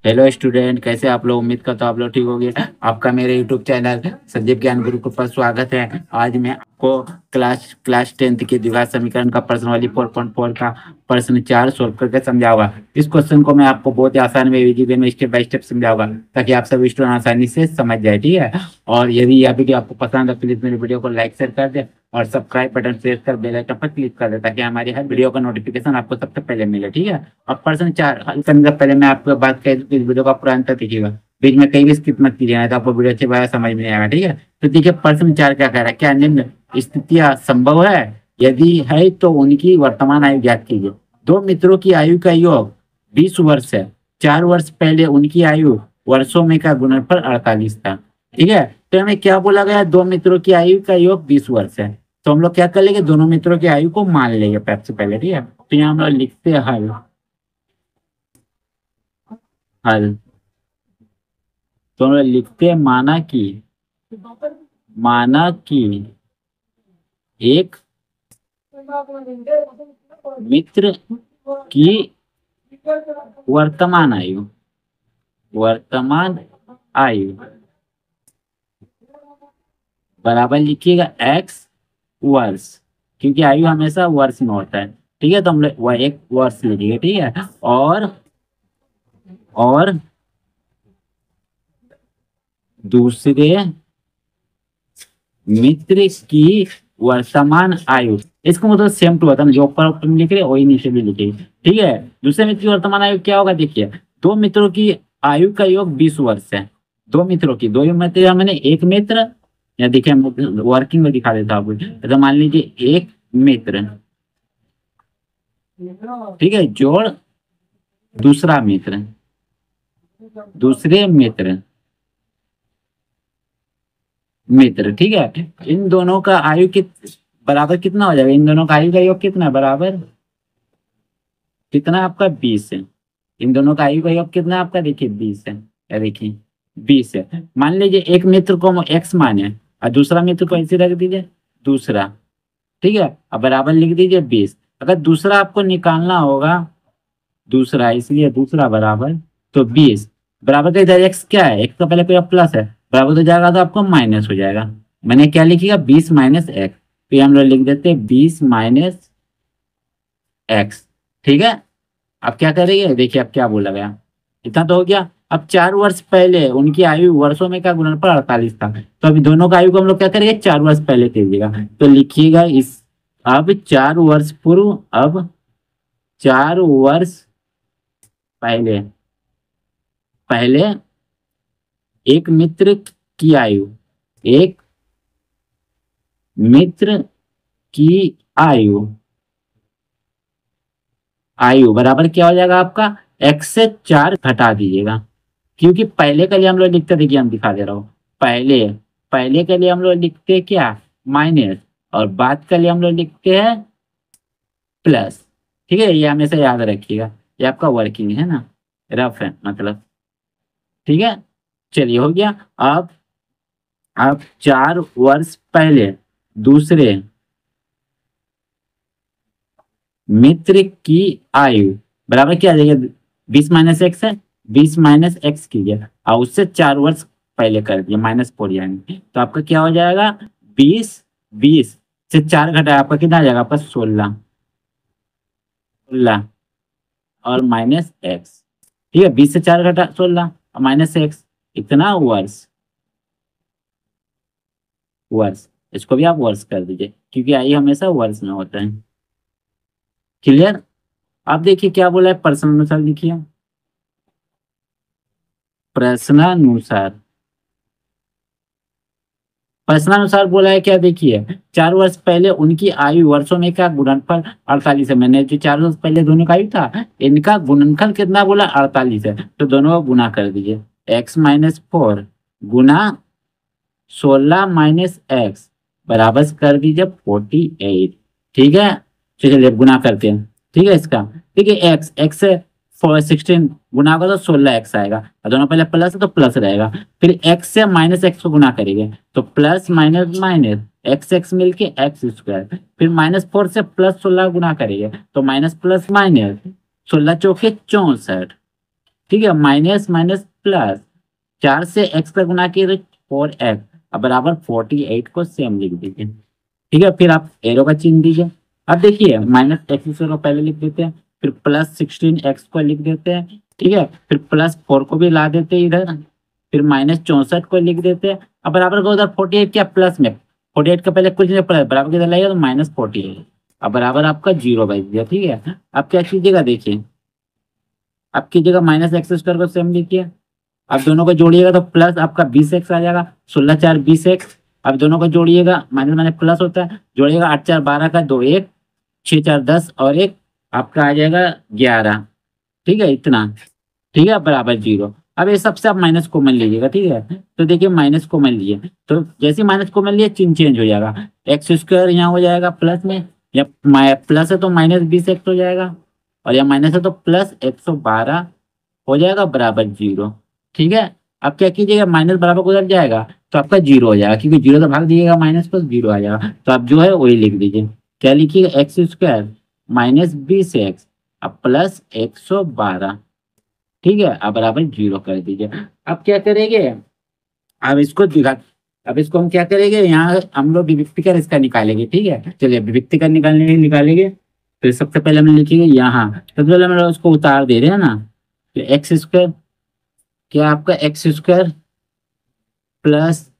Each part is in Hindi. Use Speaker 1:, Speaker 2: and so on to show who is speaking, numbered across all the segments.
Speaker 1: हेलो स्टूडेंट, कैसे आप लोग? उम्मीद करता हूँ आप लोग ठीक होंगे। आपका मेरे यूट्यूब चैनल संजीव ज्ञान गुरुकुल पर स्वागत है। आज मैं आपको क्लास क्लास 10th के द्विघात समीकरण का प्रश्न वाली 4.4 का प्रश्न 4 सोल्व करके समझाऊंगा। इस क्वेश्चन को मैं आपको बहुत ही आसान में इजी वे में स्टेप बाय स्टेप समझाऊंगा ताकि आप सभी स्टूडेंट आसानी से समझ जाए, ठीक है। और यदि यह वीडियो आपको पसंद है प्लीज मेरे वीडियो को लाइक शेयर कर दे और सब्सक्राइब बटन प्रेस कर बेल आइकन पर क्लिक कर दे ताकि हमारी हर वीडियो का नोटिफिकेशन आपको सबसे पहले मिले, ठीक है। अब प्रश्न 4 हल करने से पहले मैं आपको बात कर दूं कि इस वीडियो का पूरा अंत तक देखिएगा। बीच में कहीं भी स्किप मत कीजिएगा, तो आपको वीडियो अच्छी बात समझ में नहीं आएगा, ठीक है। तो देखिए प्रश्न 4 क्या कह रहा है, क्या निम्न स्थितियां संभव है? यदि है तो उनकी वर्तमान आयु ज्ञात कीजिए। दो मित्रों की आयु का योग 20 वर्ष है। 4 वर्ष पहले उनकी आयु वर्षों में का गुणनफल 48 था, ठीक है। तो हमें क्या बोला गया? दो मित्रों की आयु का योग 20 वर्ष है। तो हम लोग क्या कर लेंगे, दोनों मित्रों की आयु को मान लेंगे सबसे पहले, ठीक है। तो यहाँ हम लोग लिखते हैं हल हल तो हम लोग लिखते हैं माना कि एक मित्र की वर्तमान आयु वर्तमान आयु बराबर लिखिएगा x वर्ष, क्योंकि आयु हमेशा वर्ष में होता है, ठीक है। तो हम लोग वह एक वर्ष लिखिएगा, ठीक है। और दूसरे मित्र की वर्तमान आयु, इसको मतलब सेम टू होता है, जो ऊपर तुम लिख रहे हो वही नीचे भी लिखे, ठीक है। दूसरे मित्र की वर्तमान आयु क्या होगा? देखिए दो मित्रों की आयु का योग 20 वर्ष है। दो मित्रों की, दो मित्र मैंने एक मित्र, या देखिए वर्किंग में दिखा देता हूँ आपको। तो मान लीजिए एक मित्र, ठीक है, जोड़ दूसरा मित्र, दूसरे मित्र, ठीक है। इन दोनों का आयु बराबर कितना हो जाएगा? इन दोनों का आयु का योग कितना है? बराबर कितना आपका 20 है। इन दोनों का आयु का योग कितना है आपका? देखिए 20 है, या देखिए 20 है। मान लीजिए एक मित्र को हम x माने और दूसरा मित्र को ऐसे रख दीजिए दूसरा, ठीक है। अब बराबर लिख दीजिए 20। अगर दूसरा आपको निकालना होगा, दूसरा, इसलिए दूसरा बराबर, तो 20 बराबर का इधर x क्या है? x का पहले कोई प्लस है, बराबर तो जाएगा तो आपको माइनस हो जाएगा। मैंने क्या लिखिएगा? 20 माइनस एक्स। फिर हम लोग लिख देते हैं 20 माइनस एक्स, ठीक है। अब क्या करेंगे? देखिए अब क्या बोला गया, इतना तो हो गया। अब 4 वर्ष पहले उनकी आयु वर्षों में का गुणनफल 48 था। तो अभी दोनों का आयु को हम लोग क्या करेंगे? 4 वर्ष पहले कीजिएगा। तो लिखिएगा इस, अब 4 वर्ष पूर्व, अब 4 वर्ष पहले पहले एक मित्र की आयु, एक मित्र की आयु आयु बराबर क्या हो जाएगा आपका? x से 4 घटा दीजिएगा, क्योंकि पहले के लिए हम लोग लिखते, देखिए हम दिखा दे रहा हूँ। पहले पहले के लिए हम लोग लिखते हैं क्या? माइनस, और बाद के लिए हम लोग लिखते हैं प्लस, ठीक है। ये हमेशा याद रखिएगा, ये आपका वर्किंग है ना, रफ है मतलब, ठीक है। चलिए हो गया। अब 4 वर्ष पहले दूसरे मित्र की आयु बराबर क्या आ जाएगा? 20 माइनस एक्स है, 20 माइनस एक्स कीजिए और उससे 4 वर्ष पहले कर दिया, -4 यानी, तो आपका क्या हो जाएगा? 20 से 4 घटाया आपका कितना आ जाएगा? आपका 16 और माइनस एक्स, ठीक है। 20 से 4 घटा 16 और माइनस एक्स, इतना वर्ष। इसको भी आप वर्ष कर दीजिए, क्योंकि आई हमेशा वर्ष में होता है। क्लियर? आप देखिए क्या बोला है, प्रश्नानुसार लिखिए। प्रश्नानुसार प्रश्नानुसार बोला है क्या? देखिए 4 वर्ष पहले उनकी आयु वर्षों में का गुणनफल 48 है। मैंने जो 4 वर्ष पहले दोनों का आयु था, इनका गुणनफल कितना बोला? 48 है। तो दोनों को गुना कर दीजिए, x-4 गुना 16 माइनस एक्स बराबर कर दीजिए 48, ठीक है। चलिए गुना करते हैं, ठीक है। इसका ठीक है, एक्स 16 गुना होगा तो 16x आएगा, और दोनों पहले प्लस है तो प्लस रहेगा। फिर x से माइनस एक्स को गुना करेंगे तो प्लस माइनस माइनस एक्स मिलके एक्स स्क्वायर, फिर -4 से +16 गुना करेंगे तो माइनस प्लस माइनस 16 चौके 64, ठीक है, माइनस माइनस प्लस, 4 से x का गुना किए तो 4x, अब बराबर 48 को सेम लिख दीजिए। ठीक है, फिर आप एरो का चिन्ह दीजिए। अब देखिए माइनस एक्स को पहले लिख देते हैं, फिर प्लस 16x को लिख देते हैं। ठीक है, फिर प्लस 4 को भी ला देते हैं इधर, फिर माइनस 64 को लिख देते हैं। अब बराबर को उधर 48 क्या प्लस में, 48 का पहले कुछ नहीं प्लस, बराबर किधर लगेगा तो माइनस 48, अब बराबर आपका जीरो बच गया। ठीक है, अब क्या कीजिएगा देखिए, अब कीजिएगा माइनस एक्स स्क्वायर को सेम लिखिए, अब दोनों को जोड़िएगा तो प्लस आपका 20x आ जाएगा, 16 4 20x। अब दोनों को जोड़िएगा, माइनस माइनस प्लस होता है, जोड़िएगा 8 4 12 का 2 1, 6 4 10 और एक आपका आ जाएगा 11। ठीक है इतना, ठीक है बराबर जीरो। अब ये सबसे आप माइनस कॉमन लीजिएगा। ठीक है, तो देखिए माइनस कॉमन लिए तो जैसे माइनस कॉमन लिए चिन्ह चेंज हो जाएगा, एक्स स्क्वायर यहाँ हो जाएगा प्लस में, या प्लस है तो माइनस 20x हो जाएगा, और या माइनस है तो प्लस 112 हो जाएगा बराबर जीरो। ठीक है, अब क्या कीजिएगा माइनस बराबर को उधर जाएगा तो आपका जीरो हो जाएगा, क्योंकि जीरो तो भाग दीजिएगा माइनस पर जीरो आ जाएगा, तो आप जो है वही लिख दीजिए। क्या लिखिएगा, एक्स स्क्वायर माइनस 20x अब प्लस 112। ठीक है, अब बराबर जीरो कर दीजिए। अब क्या करेंगे, अब इसको दिखा, अब इसको हम क्या करेंगे, यहाँ हम लोग विभक्तिकर इसका निकालेंगे। ठीक है, चलिए विभक्तिकर निकालेंगे। तो सबसे पहले हम लिखेंगे यहाँ, सबसे पहले हम लोग उसको उतार दे रहे हैं ना, तो एक्स स्क्वायर, क्या आपका एक्स स्क्वायर प्लस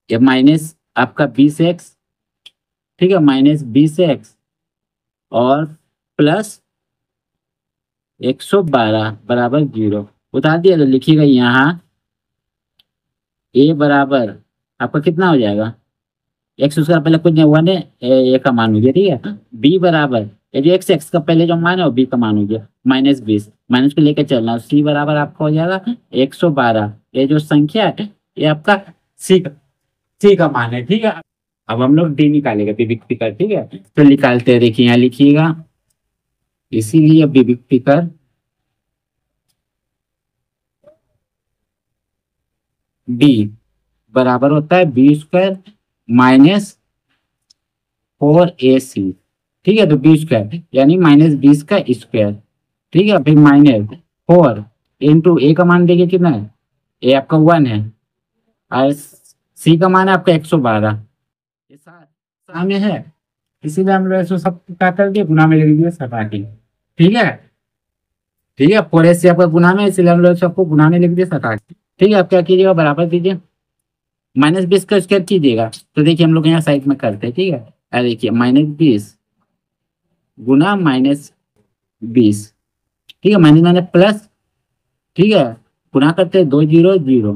Speaker 1: या माइनस आपका 20x, ठीक है माइनस 20x और प्लस 112 बराबर जीरो, उतार दिया तो लिखिएगा यहाँ ए बराबर आपका कितना हो जाएगा, एक्स स्क्वायर पहले कुछ नहीं, वन है, ए का मान हो गया। ठीक है, बी बराबर ये जो एक्स एक्स का पहले जो मान है वो बी का मान हो गया, माइनस 20, माइनस को लेकर चलना, सी बराबर आपका हो जाएगा 112, ये जो संख्या है ये आपका सी का मान है। ठीक है, अब हम लोग डी निकालेंगे विभक्ति कर। ठीक है, तो निकालते हैं, देखिए यहाँ लिखिएगा, इसीलिए विभक्ति कर डी बराबर होता है बी स्क्वायर माइनस 4ac। ठीक है, तो बी स्क्वायर यानी माइनस 20 का स्क्वायर। ठीक है, फिर माइनस 4 इंटू ए का मान देखिए कितना है, ए आपका 1 है और सी का मान है आपका 112, ये सामने है, इसीलिए हम लोग इसको सब काट करके गुना में लिख दिए सटा के। ठीक है, ठीक है, 4ac आपका गुना में, इसलिए हम लोग सबको गुना में लिख दिए सटा के। ठीक है, आप क्या कीजिएगा बराबर दीजिए, माइनस 20 का स्क्वायर कीजिएगा, तो देखिए हम लोग यहाँ साइड में करते हैं। ठीक है, देखिए माइनस 20 गुना माइनस 20, ठीक है माइनस माइनस प्लस। ठीक है, गुना करते हैं 2 0 0,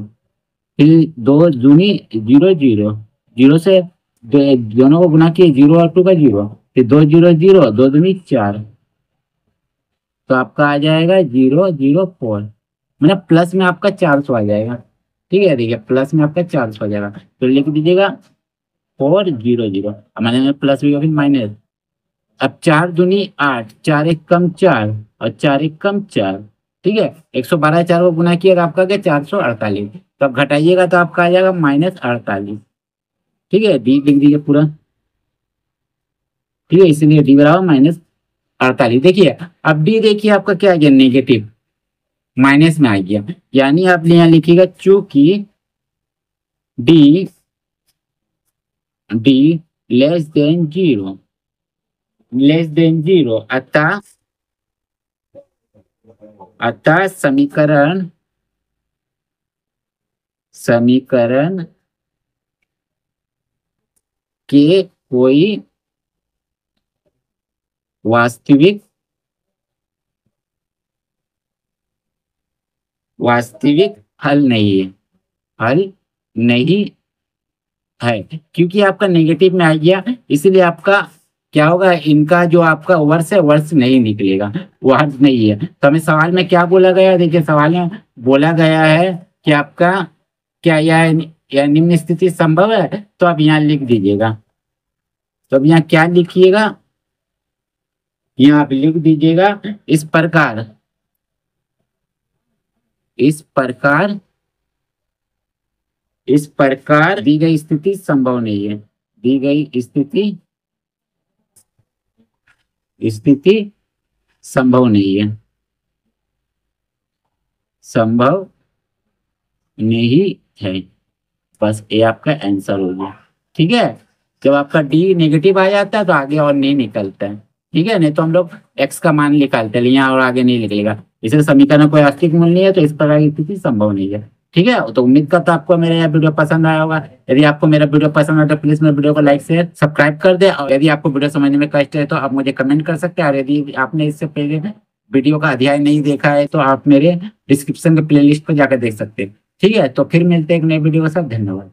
Speaker 1: फिर 2 दूनी 0 0, जीरो से दोनों को गुना किए, 0 और 2 का 0, फिर 2 0 0, 2 दूनी 4, तो आपका आ जाएगा 004, मतलब प्लस में आपका 400 आ जाएगा। ठीक है, देखिए प्लस में आपका 400 आ जाएगा, तो लिख दीजिएगा 400, हमारे में प्लस भी फिर माइनस। अब 4 दूनी 8, 4 एक कम 4 और 4 एक कम 4। ठीक है, 112 4 को गुना किएगा आपका क्या 448, तो अब घटाइएगा तो आपका आ जाएगा -48। ठीक है, डी लिख दीजिए पूरा। ठीक है, इसलिए डी बराबर -48। देखिए अब डी देखिए आपका क्या आ गया, नेगेटिव माइनस में आ गया, यानी आप यहाँ लिखिएगा चूंकि D D less than zero, अतः समीकरण के कोई वास्तविक हल नहीं है, क्योंकि आपका नेगेटिव में आ गया, इसीलिए आपका क्या होगा, इनका जो आपका वर्ष है वर्ष नहीं निकलेगा, वो हर्ष नहीं है। तो हमें सवाल में क्या बोला गया है, देखिए सवाल में बोला गया है कि आपका क्या यह निम्न स्थिति संभव है, तो आप यहाँ लिख दीजिएगा। तो अब यहाँ क्या लिखिएगा, यहाँ आप लिख दीजिएगा इस प्रकार दी गई स्थिति संभव नहीं है, दी गई स्थिति संभव नहीं है। संभव नहीं है। बस ये आपका आंसर हो गया। ठीक है, जब आपका डी नेगेटिव आ जाता है तो आगे और नहीं निकलता है। ठीक है, नहीं तो हम लोग एक्स का मान निकालते हैं, यहाँ और आगे नहीं निकलेगा। इसे समीकरण में कोई अस्तित्व मूल नहीं है, तो इस प्रकार की स्थिति संभव नहीं है। ठीक है, तो उम्मीद करता हूं आपको मेरा यह वीडियो पसंद आया होगा। यदि आपको मेरा वीडियो पसंद आया तो प्लीज मेरे वीडियो को लाइक शेयर सब्सक्राइब कर दे। और यदि आपको वीडियो समझने में कष्ट है तो आप मुझे कमेंट कर सकते हैं। और यदि आपने इससे पहले वीडियो का अध्याय नहीं देखा है तो आप मेरे डिस्क्रिप्शन के प्लेलिस्ट पर जाकर देख सकते हैं। ठीक है, तो फिर मिलते हैं एक नए वीडियो के साथ। धन्यवाद।